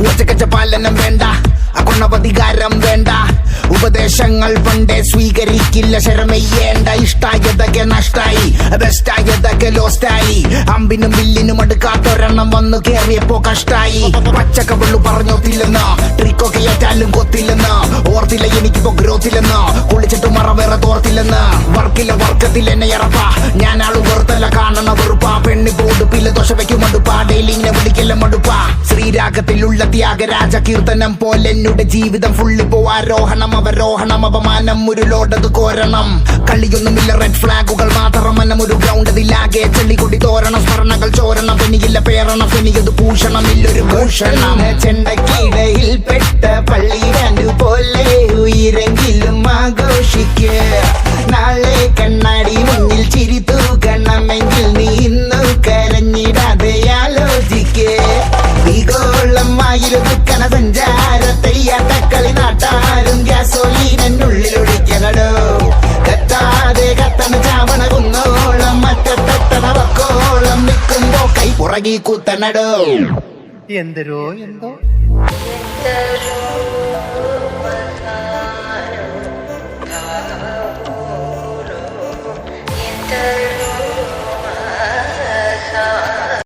ഒറ്റക്കച്ച പാലനം വേണ്ട, അകൊണവധികാരം വേണ്ട, ഉപദേശങ്ങൾ പണ്ടേ സ്വീകരിക്കില്ല, ശരമയ്യേണ്ട. ഇഷ്ടായതൊക്കെ നഷ്ടായി, ബെസ്റ്റായതൊക്കെ ലോസ്റ്റായി, അമ്പിനും വില്ലിനും അടുക്കാത്തൊരെണ്ണം വന്നു കേറിയപ്പോ കഷ്ടായി. പച്ചക്കവള്ളു പറഞ്ഞോത്തില്ലെന്ന്, ട്രിക്കൊക്കെ ഏറ്റാലും കൊത്തില്ലെന്ന്, ഓർത്തില്ല എനിക്കിപ്പോ ഗ്രോത്തില്ലെന്ന്, കുളിച്ചിട്ട് മറ വേറെ തോർത്തില്ലെന്ന്. വർക്കില്ല വർക്കത്തിൽ എന്നെ ഇറപ്പാ, ഞാൻ ആള് വെറുത്തല്ല കാണണ വെറുപ്പാ. പെണ്ണിപ്പോ ഉടുപ്പില്ല ദോശ വയ്ക്കും മടുപ്പാ, ഡെയിലി ഇങ്ങനെ വിളിക്കല്ല മടുപ്പാ. ശ്രീരാഗത്തിലുള്ള ത്യാഗരാജ കീർത്തനം പോലെ എന്നുടെ ജീവിതം ഫുള്ളിപ്പോ ആരോഹണം അവരോഹണം, അപമാനം ഒരു ലോഡത് കോരണം. കളിയൊന്നുമില്ല റെഡ് ഫ്ലാഗുകൾ മാത്രം, മനം ഒരു ഗ്രൗണ്ട് അതിലാകെ ചെള്ളിക്കൊടി തോരണം. സ്മരണകൾ ചോരണം, പെനിയില്ല പേരണം, പെനിയത് ഭൂഷണം ഇല്ലൊരു ഭൂഷണം. ചെണ്ടക്കിടയിൽ പെട്ട പള്ളി ബാൻഡ് പോലെ ഉയരെങ്കിലും ആഘോഷിക്ക്. നാളെ കണ്ണാടി മുന്നിൽ ചിരി തൂക്കണമെങ്കിൽ നീ ഇന്നു കരഞ്ഞിടാതെ ആലോചിക്ക്. ഭീകോളമായൊരു ദുഃഖന സഞ്ചാരത്തെയ്യാട്ടക്കളി നാട്ടാരും ഗ്യാസോലീനുള്ളിൽ ഒഴിക്കണടോ. കത്താതെ കത്തണ ചാവണ കുന്നോളം മറ്റത്തണ വക്കോളം നിൽക്കുമ്പോ കൈ പുറകി കുത്തണടോ. എന്തോ